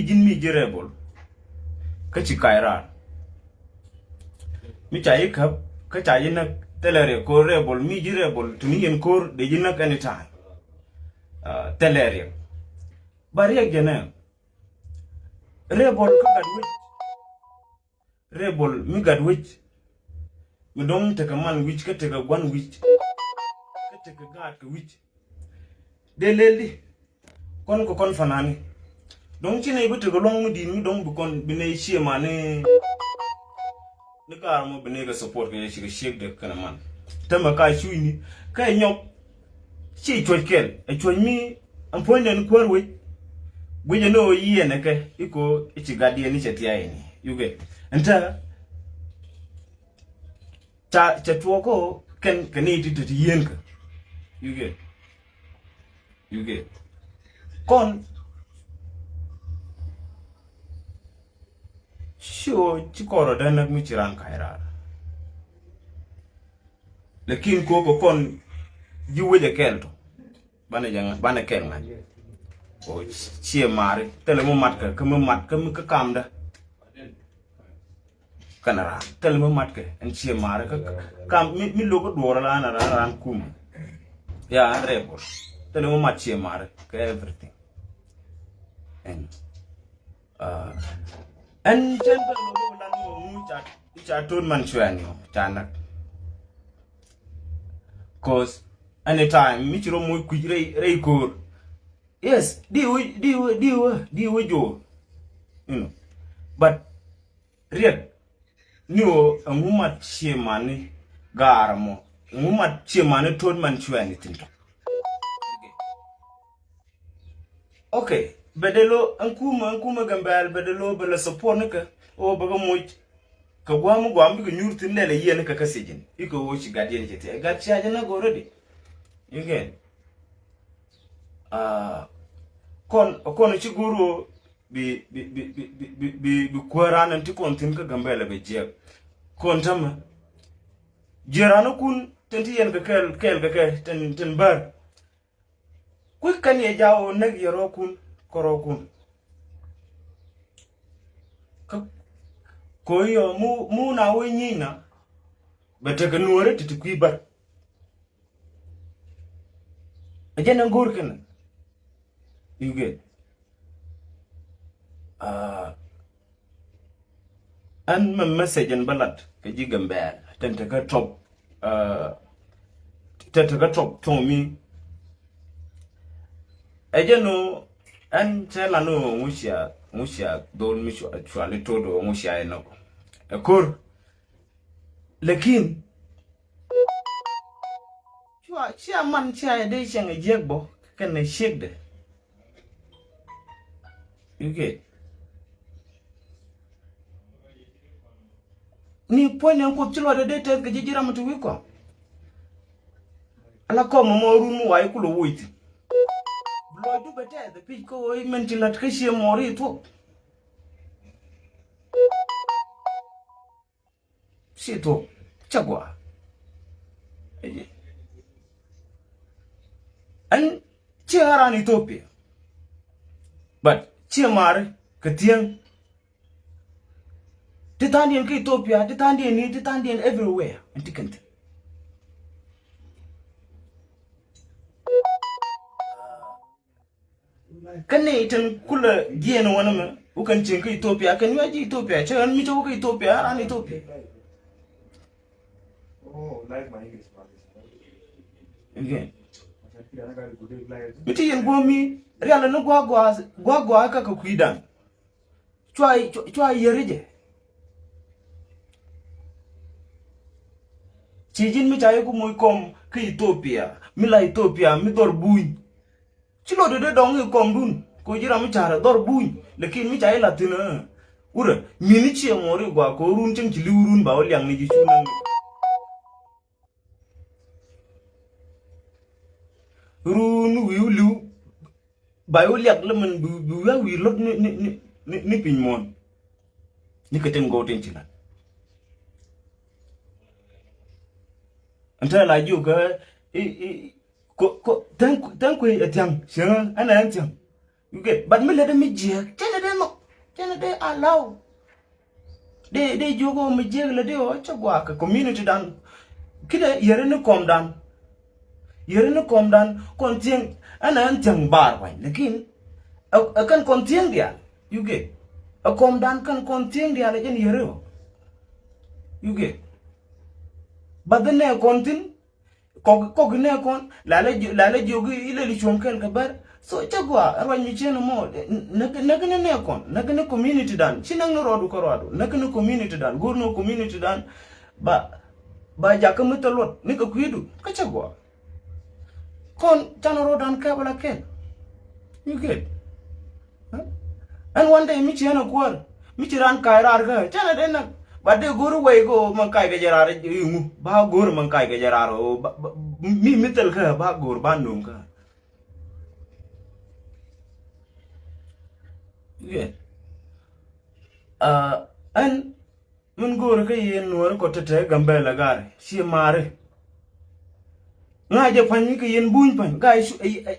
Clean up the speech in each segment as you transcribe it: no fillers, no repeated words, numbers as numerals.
jin mi rebel ka ci kaira mi chai ka chai na telere ko rebel mi ji rebel tuni yen kor de jin na anytime telere bari ya gene rebel ka gadwit rebel mi gadwit mi don take man which ka take one which ka take gad ka which de leli kon ko kon fanani donc ci ne bu te long di mi donc bu kon bi ne ci mané ne ka mo bi ne ga support ga ci shek de kana man tama ka ci ni kay ñok ci tojkel e toj mi am ponden ko we bu je no yi ne ke iko ci gadie ni cheti ai ni yuge enta cha tuoko ken ni ti yen ka yuge kon sho chikoro dana mi chiran kaira lekin ko kon jiwe je kelto bana kelma o chie mare tele mo mat ka mo mat ka kamda kanara tele mo mat ka en chie mare ka kam mi logo dora la na ran kum ya rebo tele mo mat chie mare ka everything and temper no lan mu cha ton man chwani tanak cause anytime mi chiro mo ku rei ko yes di jo but riet niwo nguma chemani garmo nguma chemani ton man chwani tinto okay bedelo ankuma gambal bedelo bela support naka o baga moy ka gwamu bi ga nyurtin lele yen ka kasejin iko wo shi gadien jete gatcha jana go ready again kon ci guru bi kwarana nti kon tin ka gambala be je kon tam jerana kun tenti yen ka kel ka ten bar ku kan ye jawo nag yero kun korokun ko yo mu na wenyina betaka nuore titikwibar ajena ngurken you get an message en balat ke jigambel tentaka top to mi ajeno an tela no mushia don misho actually todo mushia eno ekor lekin chia man chia de chang jegbo kan shekde yuge ni pone ko tilo de te ke jira mutu wiko ala ko mo rumu wa ikulo wuiti lo du bete de pi ko mentilat ke sie mori to sito chagwa an chiara ni Ethiopia but chiamar ketian titandien ke Ethiopia titandien everywhere antikent kanne itan kula gieno wanama ukan cin ke Ethiopia kan yaji Ethiopia chan mi to ke Ethiopia ran Ethiopia like my English again miti yen gomi riala no gwagwa ka kuidan chwa yereje chijin mi chaye ku moy kom ke Ethiopia mi dor buñ chilo de dong kom dun ko jira mi chara dor buñ lekin mi chaye latina ura mini chi mori gwa ko run chim chi liurun ba oliang ni ji chunan run wiulu ba oliak lemen bu ya wi lot ni pinmon ni keten goten chila anta la ju ga ko Thangkuey atiang sha ana atiang You get, but me let them me jig. Chana de allow. They jogo me jig le de o chagwa community dan. Kida yere no come down. Yere no come down. Kontieng ana antang bar wai. Lekin akan kontieng dia. You get. A come down kan kontieng dia le jen yere o. You get. But the ne kontin kog ne kon lale jogi ile li chonkel kabar. So chagwa arwan mi cheno mo nakene ne kon nakene community dan chinang no rodu ko rodu nakene community dan gurno community dan ba jakam talot ni ko kwidu ka chagwa kon chano rodan ka bala ken. You get, huh? And one day mi cheno kwal mi chiran kairar ga chana de nak ba de guru way go man kai ga jarar yungu ba guru man kai ga jarar mi mitel ka ba gur ba num ka. Yeah. And mun gor ka yen nuor ko tete gambe la gare si mare ngaje panyi ka yen buñ pan gay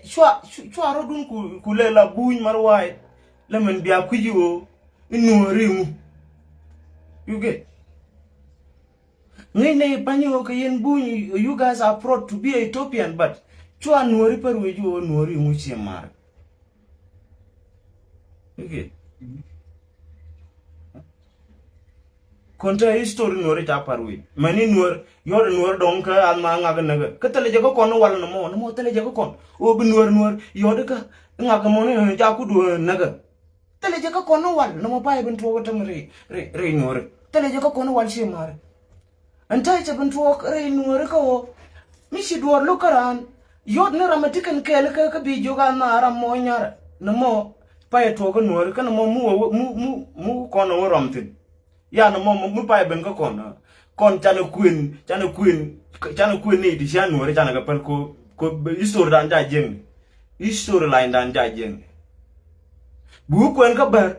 shwa ro dun ku lela buñ marway la men biya kujiwo nuori mu. You get, ngene panyo ka yen buñ, you guys are proud to be a Ethiopian, but chwa nuori parwe jo nuori mu si mare. You get, kontra history nuori ta parwe mani nuor yor nuor don ka alma ngaga naga katale jago kono wala no tale jago kon o bi nuor yor ka ngaga mo ne ja ku du naga tale jago kono wal no mo bay ben to tam re nuor tale jago kono wal shi mare antai cha ben to re nuor ka o mi shi duor lukaran yor ne ramatikan kele ka bi joga na ram mo nyara no mo pay to ko nuor ka no mo mu kono wo romtin ya no mo mu pay ben ko kon chana queen ni di shan nuor chana ga pel ko histori dan ja jeng histori line dan ja jeng bu kwen ka bar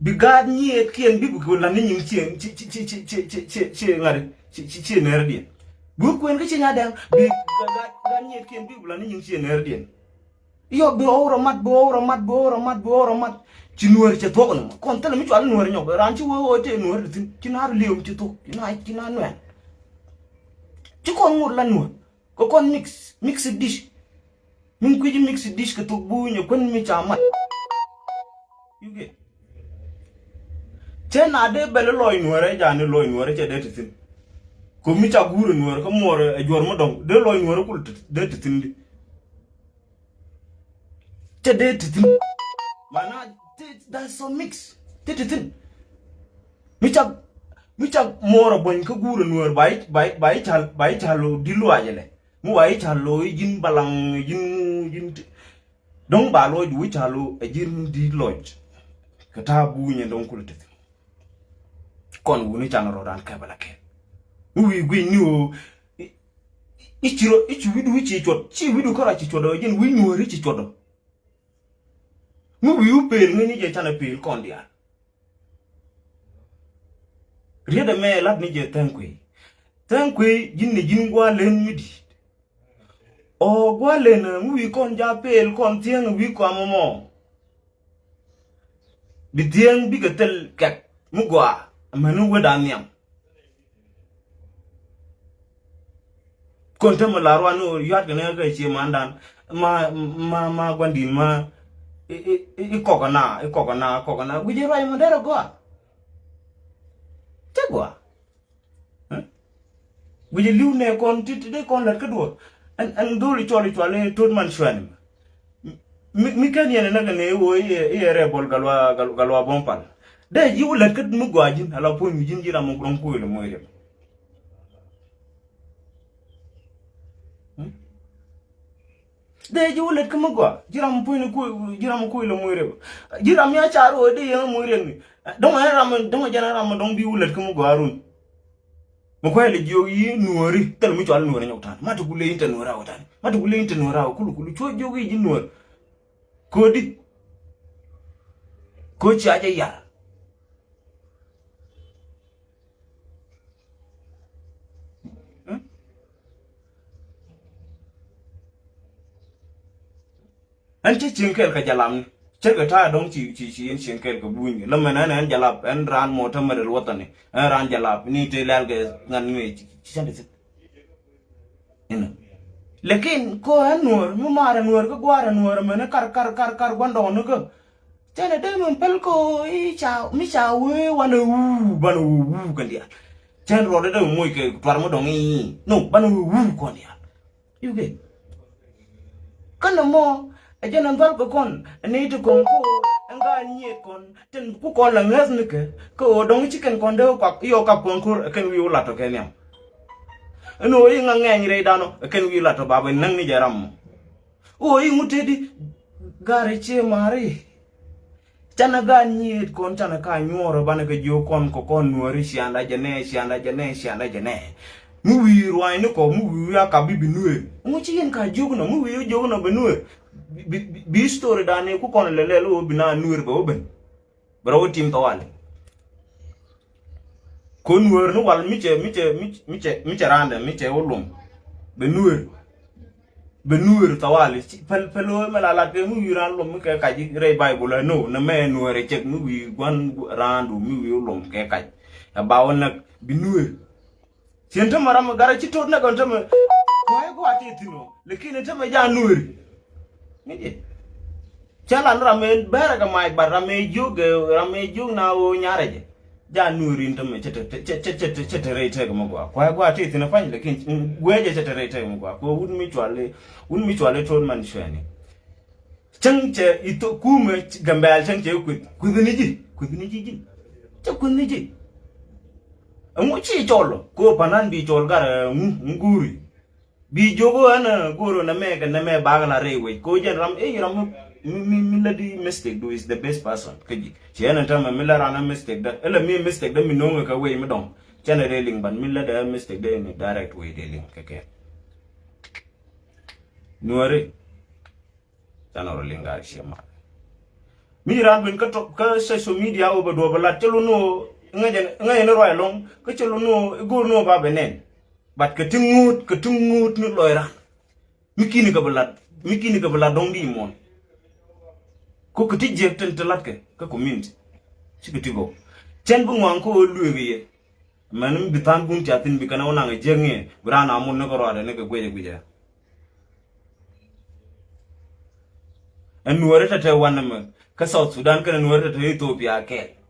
bi gad nyet kien bi bu la ni nying chien chi ngari chi ner dien bu kwen ka chinya dan bi gad nyet kien bi bu la ni nying chi ner dien yo bi oro mat ci nuor ci to no kon tele mi ci nuor ñok ran ci wo te nuor tin ci nar lium ci to ci na noen ci kon ngur la nuor ko kon mix dish min ku ji mix dish ko to bu ñu kon mi ci amat. You get, te na de bele loy nuor e jani loy nuor ci de tin ko mi ca guru nuor ko mor e jor mo dong de loy nuor ko de tin di te de tin mana that's so mix tin mi cha moro bon ka guru nuor bai chalo dilu ajele mu bai chalo jin balang jin dong ba loy du chalo e jin di lodge ka ta bu nye dong kulte kon wu ni chano rodan ka bala ke wi gwi ni o ichiro widu chi chot chi widu kora chi chodo jin wi nuori chi chodo mu wi pel ni je chana pel kon dia riede me lat ni je Thangkuey jin ni jin gwa len yidi o gwa len mu wi kon ja pel kon tieng wi ko amomo bi tieng bi gatel kek mu gwa manu wada nyam kon tam la rwano yat gna ga chi mandan ma gwandi ma kokona guje rai modero gwa tegwa guje liune kon titide kon lat kedwo an doli choli tot man shwan mi kan yene naga ne wo ye rebol galwa bompal de ji wulat ket mu gwajin ala po mi jin jira mo gron ko le moyre de ji wulat ke mu gwa jira mo po ni ko jira mo ko le moyre jira mi a charo de ye moyre ni don jana ram don bi wulat ke mu gwa run mo ko le jiyo yi nuori tel mi chwal nuori nyoktan matu kule inte nuora otan matu kule inte nuora kulu cho jogi ji nuor kodi ko chaje ya an chi chinkel ka jalam che ka ta dong chi en chinkel ka buin la mena an jalap an ran mo ta madal watani an ran jalap ni te lal ga ngan ni chi chande sit ina lekin ko an nur mu mara nur ka gwara nur mena kar gwando no ka chane de mun pel ko I chao mi chao we wana banu kan dia chen ro de moy ke twar mo dong I no banu kon dia you get kana mo ajana ndal ko kon ne to kon ko nga nye kon ten ku kon la ngas ne ke ko dong chicken kon de ko yo ka kon ko ken wi la to ken yam no yi nga ngeng re dano ken wi la to baba nang ni jaram o yi mutedi gare che mari chana ga nye kon chana ka nyoro bana ke jo kon ko kon nuori sianda jene mu wi rwai ne ko mu wi ya ka bibi nuwe mu chi yen ka jogo no mu wi jogo no benue bi story dane ku kon lele lo bina nuwer go ben bro tim tawale ko nuwer no wal miche rande miche ulum benuwer tawale pelo mala la ke mu wi ran lo mu ke ka ji re bible no na me nuwer chek mu wi gwan randu mu wi ulum ke ka ya bawon nak binuwer sienta maram gara ci tot na gon tama ko ati tino lekine tama ja nuwer ngi chala rame bara ga mai barame jug na o nyareje ja nurin tama chete rete ga magwa ko ati tino fany lekin gweje chete rete ga magwa ko un mi chwale ton man shwani changche ito kume gambal changche kudniji ji Muchi cholo ko panan bi chol gar nguri bi jogo ana goro na me baga na rewe ko jen ram mi la di mistake do is the best person kaji ci ana tama mi la rana mistake da ela mi mistake da mi nonga ka we mi dong chana reling ban mi la da mistake da ni direct way dealing keke nuare chana roling ga shema mi ran ben ka social media o ba do bala telu no ngay no roy long ko ci lu no góor no ba benen bat ka tungut no loyra mi kini ka bala dong di mon ko ko tijje ten telat ke ka ko mint ci ko tigo chen bu ngwan ko luwe ye manum bitan bun ti atin bi kana wona nga jenge brana mun no ko roda ne ko gweje en nuware ta te wanama ka South Sudan kana nuware ta Ethiopia ke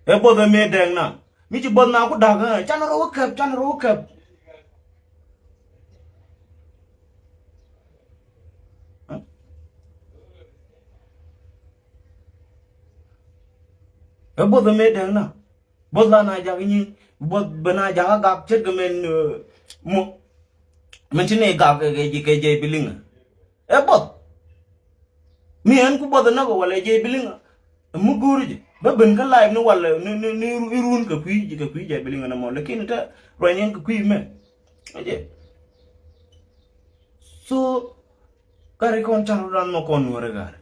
e bodo me deng na mi ci bod na ko daga chan ro kep e bodo me deng na bod la na jaga ni bod bana jaga gak chet gamen mo men tine gak ke je bilinga e bod mi en ku bod na ko wala je bilinga mu guruje ba ben ka live no wala ni irun ka kwi je bilinga na mo lekin ta royen ka kwi me aje so kare kon charu ran mo kon wore gar